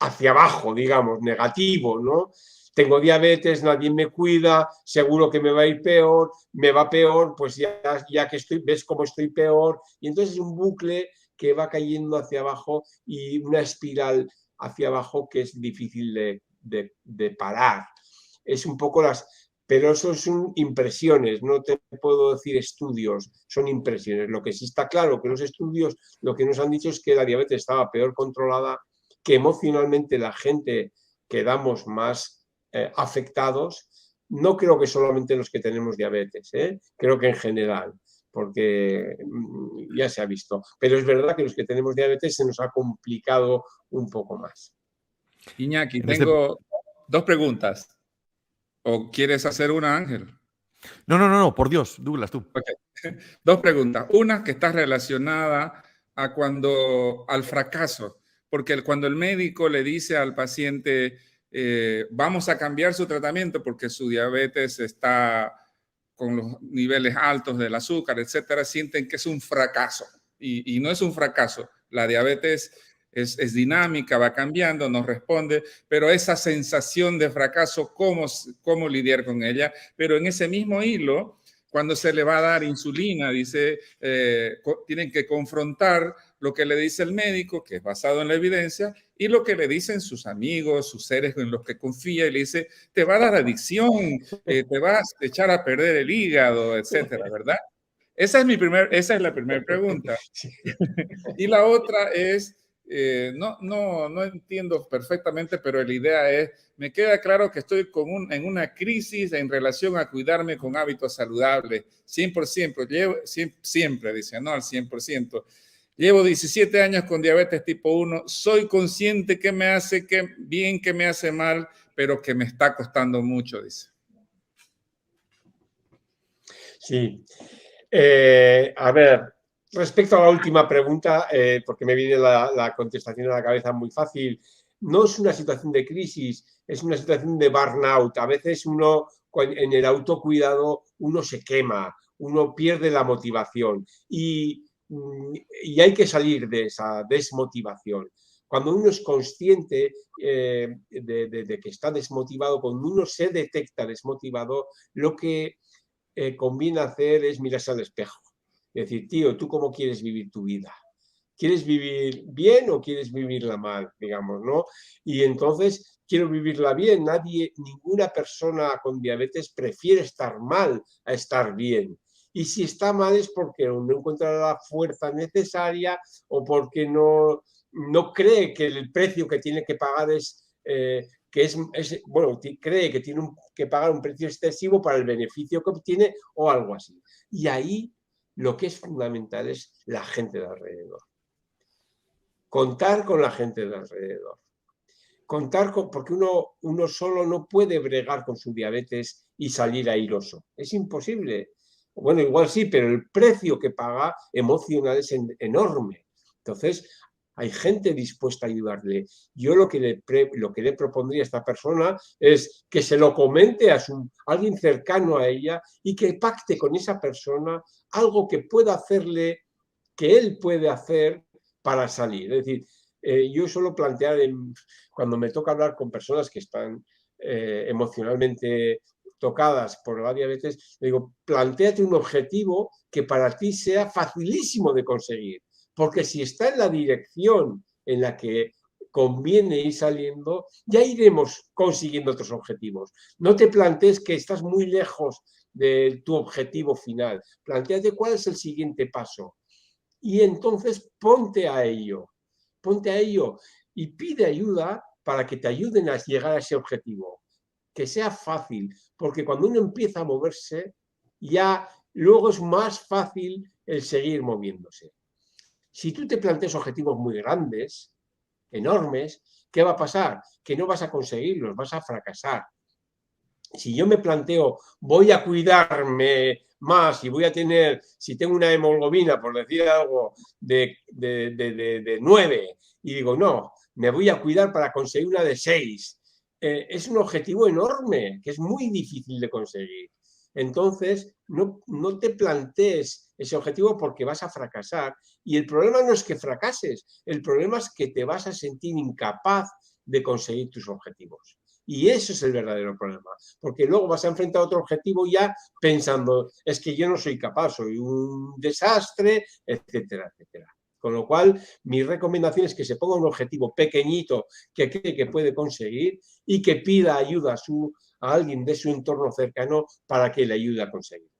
hacia abajo, digamos, negativo, ¿no? Tengo diabetes, nadie me cuida, seguro que me va a ir peor, me va peor, pues ya que ves cómo estoy peor. Y entonces es un bucle que va cayendo hacia abajo y una espiral hacia abajo que es difícil de parar. Es un poco pero eso son impresiones, no te puedo decir estudios, son impresiones. Lo que sí está claro que los estudios lo que nos han dicho es que la diabetes estaba peor controlada, que emocionalmente la gente quedamos más afectados. No creo que solamente los que tenemos diabetes, creo que en general, porque ya se ha visto. Pero es verdad que los que tenemos diabetes se nos ha complicado un poco más. Iñaki, tengo dos preguntas. ¿O quieres hacer una, Ángel? No, por Dios, Douglas, tú. Okay. Dos preguntas. Una que está relacionada al fracaso, porque cuando el médico le dice al paciente, vamos a cambiar su tratamiento porque su diabetes está con los niveles altos del azúcar, etcétera, sienten que es un fracaso. Y no es un fracaso. La diabetes es dinámica, va cambiando, nos responde, pero esa sensación de fracaso, ¿cómo lidiar con ella? Pero en ese mismo hilo, cuando se le va a dar insulina, dice, tienen que confrontar lo que le dice el médico, que es basado en la evidencia, y lo que le dicen sus amigos, sus seres en los que confía, y le dice, te va a dar adicción, te vas a echar a perder el hígado, etcétera, ¿verdad? Esa es la primera pregunta. Y la otra es, no entiendo perfectamente, pero la idea es, me queda claro que estoy en una crisis en relación a cuidarme con hábitos saludables, 100%, siempre, dice, no al 100%. Llevo 17 años con diabetes tipo 1, soy consciente que me hace bien, que me hace mal, pero que me está costando mucho, dice. Sí. A ver, respecto a la última pregunta, porque me viene la contestación a la cabeza muy fácil, no es una situación de crisis, es una situación de burnout. A veces uno, en el autocuidado, uno se quema, uno pierde la motivación y hay que salir de esa desmotivación. Cuando uno es consciente de que está desmotivado, cuando uno se detecta desmotivado, lo que conviene hacer es mirarse al espejo. Es decir, tío, ¿tú cómo quieres vivir tu vida? ¿Quieres vivir bien o quieres vivirla mal? Digamos, ¿no? Y entonces, quiero vivirla bien. Ninguna persona con diabetes prefiere estar mal a estar bien. Y si está mal es porque no encuentra la fuerza necesaria o porque no cree que el precio que tiene que pagar bueno, cree que tiene que pagar un precio excesivo para el beneficio que obtiene o algo así. Y ahí lo que es fundamental es la gente de alrededor. Contar con la gente de alrededor. Porque uno solo no puede bregar con su diabetes y salir airoso. Es imposible. Bueno, igual sí, pero el precio que paga emocional es enorme. Entonces, hay gente dispuesta a ayudarle. Yo lo que le propondría a esta persona es que se lo comente a alguien cercano a ella y que pacte con esa persona algo que pueda hacerle, que él puede hacer para salir. Es decir, yo suelo plantear, cuando me toca hablar con personas que están emocionalmente tocadas por la diabetes, le digo, plantéate un objetivo que para ti sea facilísimo de conseguir. Porque si está en la dirección en la que conviene ir saliendo, ya iremos consiguiendo otros objetivos. No te plantees que estás muy lejos de tu objetivo final. Plantéate cuál es el siguiente paso. Y entonces ponte a ello y pide ayuda para que te ayuden a llegar a ese objetivo. Que sea fácil, porque cuando uno empieza a moverse, ya luego es más fácil el seguir moviéndose. Si tú te planteas objetivos muy grandes, enormes, ¿qué va a pasar? Que no vas a conseguirlos, vas a fracasar. Si yo me planteo, voy a cuidarme más y voy a tener, si tengo una hemoglobina, por decir algo, de 9, y digo, no, me voy a cuidar para conseguir una de 6. Es un objetivo enorme, que es muy difícil de conseguir. Entonces, no te plantees ese objetivo porque vas a fracasar. Y el problema no es que fracases, el problema es que te vas a sentir incapaz de conseguir tus objetivos. Y eso es el verdadero problema, porque luego vas a enfrentar otro objetivo ya pensando, es que yo no soy capaz, soy un desastre, etcétera, etcétera. Con lo cual, mi recomendación es que se ponga un objetivo pequeñito que cree que puede conseguir y que pida ayuda a alguien de su entorno cercano para que le ayude a conseguirlo.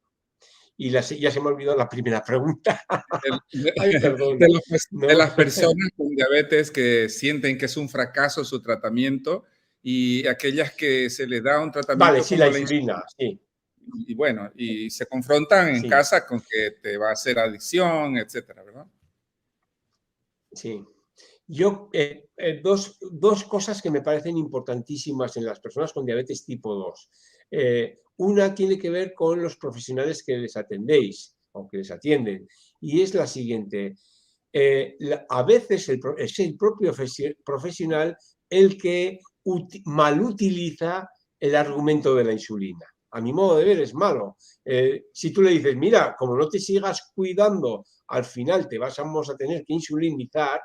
Y ya se me ha olvidado la primera pregunta. Ay, perdón. De las personas con diabetes que sienten que es un fracaso su tratamiento y aquellas que se les da un tratamiento vale, sí, como la insulina, sí. Y bueno, y se confrontan en casa con que te va a hacer adicción, etcétera, ¿verdad? Sí. Yo, dos cosas que me parecen importantísimas en las personas con diabetes tipo 2. Una tiene que ver con los profesionales que les atendéis o que les atienden, y es la siguiente. A veces es el propio profesional el que mal utiliza el argumento de la insulina. A mi modo de ver es malo. Si tú le dices, mira, como no te sigas cuidando, al final te vamos a tener que insulinizar,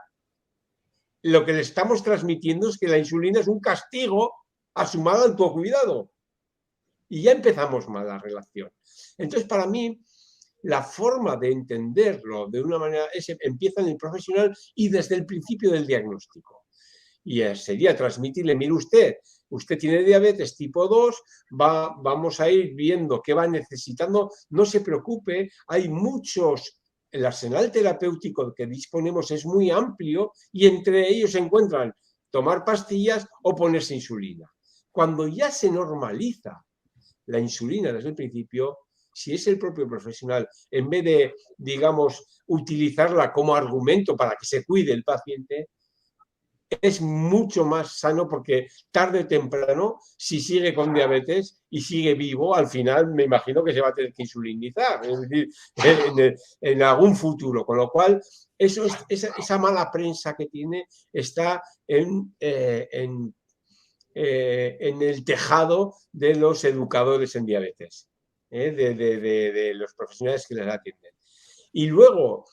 lo que le estamos transmitiendo es que la insulina es un castigo a su mal autocuidado. Y ya empezamos mal la relación. Entonces, para mí, la forma de entenderlo de una manera empieza en el profesional y desde el principio del diagnóstico. Y sería transmitirle, mire usted tiene diabetes tipo 2, vamos a ir viendo qué va necesitando, no se preocupe, hay muchos, el arsenal terapéutico que disponemos es muy amplio y entre ellos se encuentran tomar pastillas o ponerse insulina. Cuando ya se normaliza la insulina desde el principio, si es el propio profesional, en vez de, digamos, utilizarla como argumento para que se cuide el paciente, es mucho más sano porque tarde o temprano, si sigue con diabetes y sigue vivo, al final me imagino que se va a tener que insulinizar, es decir, en algún futuro. Con lo cual, esa mala prensa que tiene está en el tejado de los educadores en diabetes, de los profesionales que les atienden. Y luego,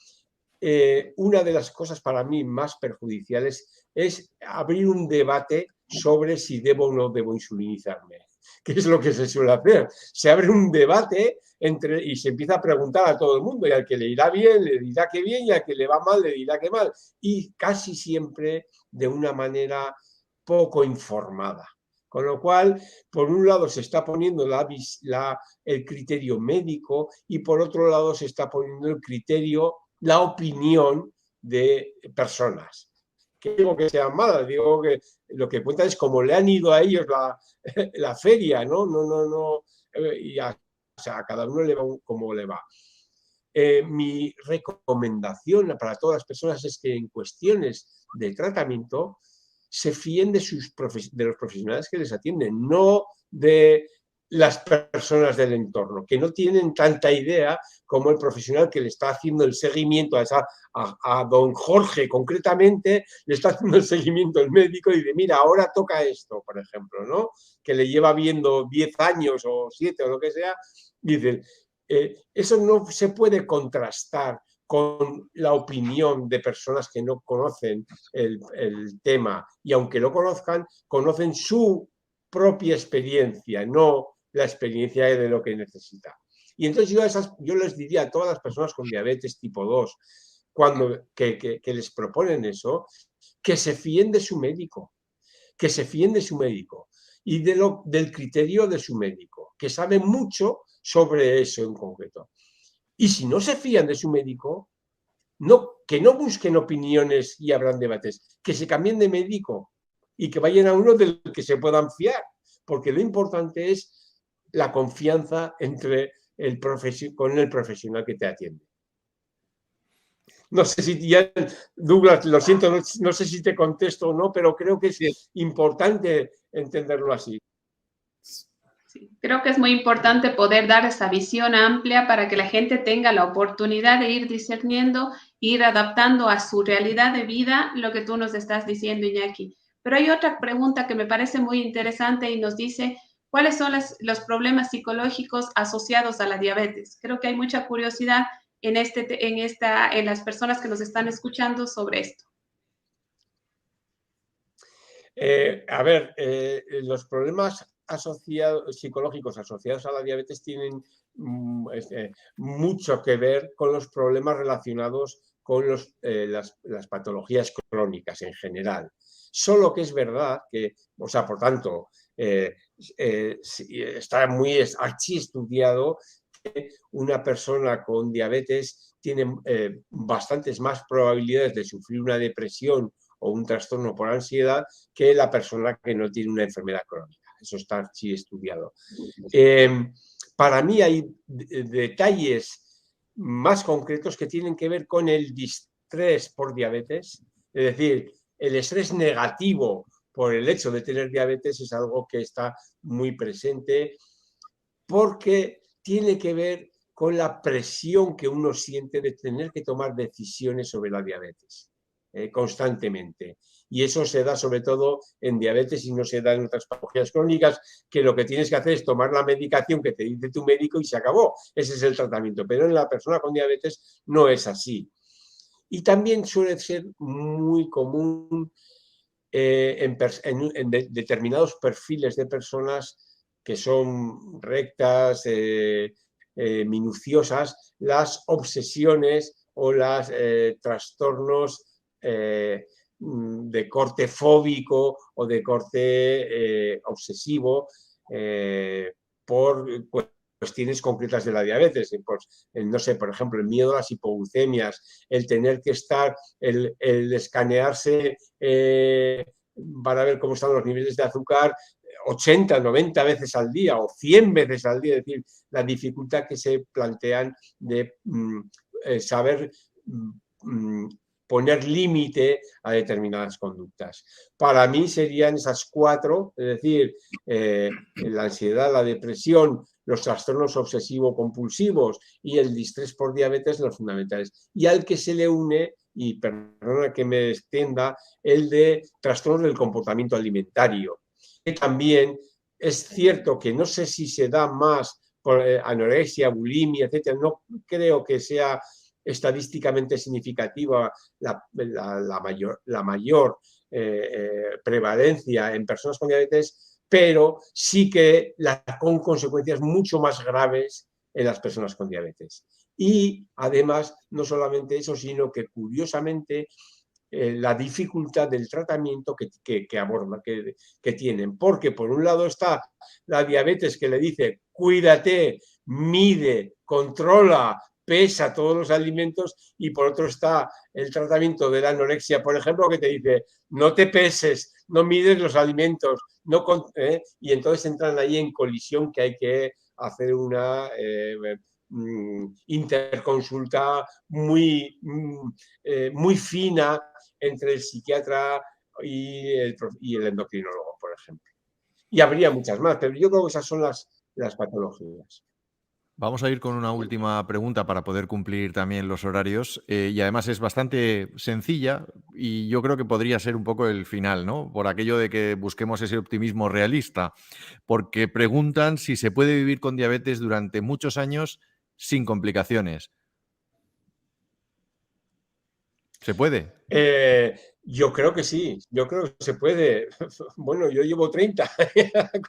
una de las cosas para mí más perjudiciales es abrir un debate sobre si debo o no debo insulinizarme, que es lo que se suele hacer. Se abre un debate y se empieza a preguntar a todo el mundo, y al que le irá bien le dirá que bien, y al que le va mal le dirá que mal, y casi siempre de una manera poco informada. Con lo cual, por un lado se está poniendo el criterio médico y por otro lado se está poniendo el criterio, la opinión de personas. Que digo que sean malas, digo que lo que cuenta es cómo le han ido a ellos la feria, ¿no? Y o sea, a cada uno le va como le va. Mi recomendación para todas las personas es que en cuestiones de tratamiento se fíen de los profesionales que les atienden, no de las personas del entorno, que no tienen tanta idea como el profesional que le está haciendo el seguimiento a don Jorge concretamente, le está haciendo el seguimiento el médico y dice, mira, ahora toca esto, por ejemplo, ¿no? Que le lleva viendo 10 años o 7 o lo que sea, dicen, eso no se puede contrastar con la opinión de personas que no conocen el tema y aunque lo conozcan, conocen su propia experiencia, no la experiencia de lo que necesita. Y entonces yo les diría a todas las personas con diabetes tipo 2, que les proponen eso, que se fíen de su médico, que se fíen de su médico y del criterio de su médico, que sabe mucho sobre eso en concreto. Y si no se fían de su médico, que no busquen opiniones y abran debates, que se cambien de médico y que vayan a uno del que se puedan fiar, porque lo importante es la confianza con el profesional que te atiende. No sé si ya, Douglas, lo siento, no sé si te contesto o no, pero creo que es importante entenderlo así. Sí, creo que es muy importante poder dar esa visión amplia para que la gente tenga la oportunidad de ir discerniendo, ir adaptando a su realidad de vida lo que tú nos estás diciendo, Iñaki. Pero hay otra pregunta que me parece muy interesante y nos dice, ¿cuáles son los problemas psicológicos asociados a la diabetes? Creo que hay mucha curiosidad en las personas que nos están escuchando sobre esto. Los problemas psicológicos asociados a la diabetes tienen mucho que ver con los problemas relacionados con las patologías crónicas en general. Solo que es verdad que, o sea, por tanto, está muy archiestudiado que una persona con diabetes tiene bastantes más probabilidades de sufrir una depresión o un trastorno por ansiedad que la persona que no tiene una enfermedad crónica. Eso está archiestudiado. Para mí hay detalles más concretos que tienen que ver con el distrés por diabetes, es decir, el estrés negativo por el hecho de tener diabetes es algo que está muy presente porque tiene que ver con la presión que uno siente de tener que tomar decisiones sobre la diabetes constantemente. Y eso se da sobre todo en diabetes y no se da en otras patologías crónicas, que lo que tienes que hacer es tomar la medicación que te dice tu médico y se acabó. Ese es el tratamiento. Pero en la persona con diabetes no es así. Y también suele ser muy común en determinados perfiles de personas que son rectas, minuciosas, las obsesiones o los trastornos de corte fóbico o de corte obsesivo por cuestiones concretas de la diabetes. Pues, no sé, por ejemplo, el miedo a las hipoglucemias, el tener que estar, el escanearse para ver cómo están los niveles de azúcar 80, 90 veces al día o 100 veces al día, es decir, la dificultad que se plantean de saber poner límite a determinadas conductas. Para mí serían esas 4, es decir, la ansiedad, la depresión, los trastornos obsesivo-compulsivos y el distrés por diabetes, los fundamentales. Y al que se le une, y perdona que me extienda, el de trastornos del comportamiento alimentario, que también es cierto que no sé si se da más por anorexia, bulimia, etcétera. No creo que sea estadísticamente significativa la mayor prevalencia en personas con diabetes, pero sí que con consecuencias mucho más graves en las personas con diabetes. Y además, no solamente eso, sino que curiosamente la dificultad del tratamiento que aborda, que tienen. Porque por un lado está la diabetes que le dice, cuídate, mide, controla, pesa todos los alimentos, y por otro está el tratamiento de la anorexia, por ejemplo, que te dice, no te peses, no mides los alimentos, y entonces entran ahí en colisión, que hay que hacer una interconsulta muy fina entre el psiquiatra y el endocrinólogo, por ejemplo. Y habría muchas más, pero yo creo que esas son las patologías. Vamos a ir con una última pregunta para poder cumplir también los horarios, y además es bastante sencilla y yo creo que podría ser un poco el final, ¿no? Por aquello de que busquemos ese optimismo realista, porque preguntan si se puede vivir con diabetes durante muchos años sin complicaciones. ¿Se puede? Yo creo que sí, yo creo que se puede. Bueno, yo llevo 30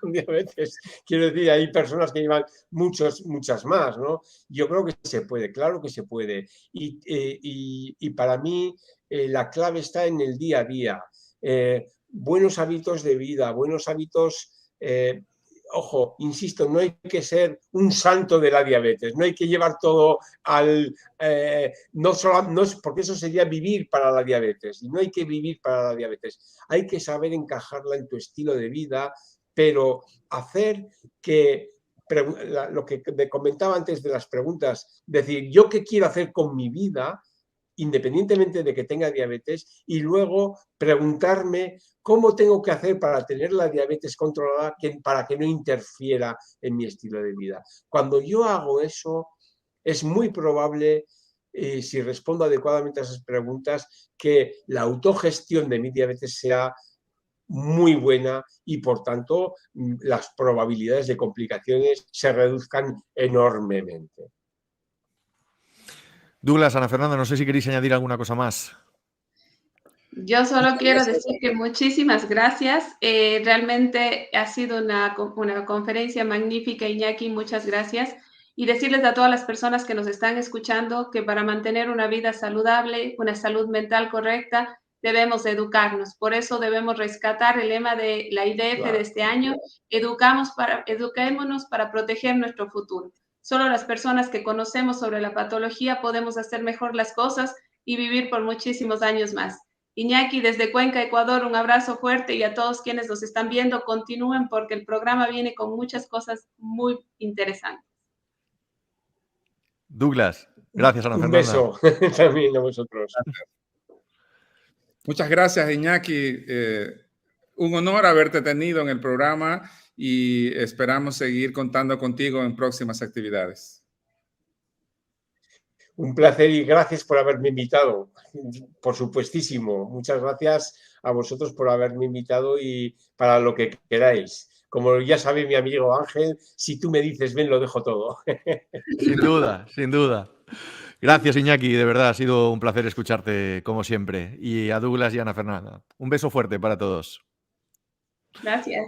con diabetes. Quiero decir, hay personas que llevan muchas más, ¿no? Yo creo que se puede, claro que se puede. Y para mí la clave está en el día a día. Buenos hábitos de vida, buenos hábitos... Ojo, insisto, no hay que ser un santo de la diabetes, no hay que llevar todo no es porque eso sería vivir para la diabetes, y no hay que vivir para la diabetes, hay que saber encajarla en tu estilo de vida, pero hacer que, lo que me comentaba antes de las preguntas, decir, ¿yo qué quiero hacer con mi vida? Independientemente de que tenga diabetes, y luego preguntarme cómo tengo que hacer para tener la diabetes controlada para que no interfiera en mi estilo de vida. Cuando yo hago eso, es muy probable, si respondo adecuadamente a esas preguntas, que la autogestión de mi diabetes sea muy buena y, por tanto, las probabilidades de complicaciones se reduzcan enormemente. Douglas, Ana Fernanda, no sé si queréis añadir alguna cosa más. Yo solo quiero decir que muchísimas gracias. Realmente ha sido una conferencia magnífica, Iñaki, muchas gracias. Y decirles a todas las personas que nos están escuchando que para mantener una vida saludable, una salud mental correcta, debemos educarnos. Por eso debemos rescatar el lema de la IDF de este año, eduquémonos para proteger nuestro futuro. Solo las personas que conocemos sobre la patología podemos hacer mejor las cosas y vivir por muchísimos años más. Iñaki, desde Cuenca, Ecuador, un abrazo fuerte, y a todos quienes nos están viendo, continúen porque el programa viene con muchas cosas muy interesantes. Douglas, gracias, Ana Un Fernanda. beso también a vosotros. Muchas gracias, Iñaki. Un honor haberte tenido en el programa y esperamos seguir contando contigo en próximas actividades. Un placer y gracias por haberme invitado, por supuestísimo. Muchas gracias a vosotros por haberme invitado y para lo que queráis. Como ya sabe mi amigo Ángel, si tú me dices ven, lo dejo todo. Sin duda, sin duda. Gracias, Iñaki, de verdad, ha sido un placer escucharte como siempre. Y a Douglas y a Ana Fernanda. Un beso fuerte para todos. Gracias.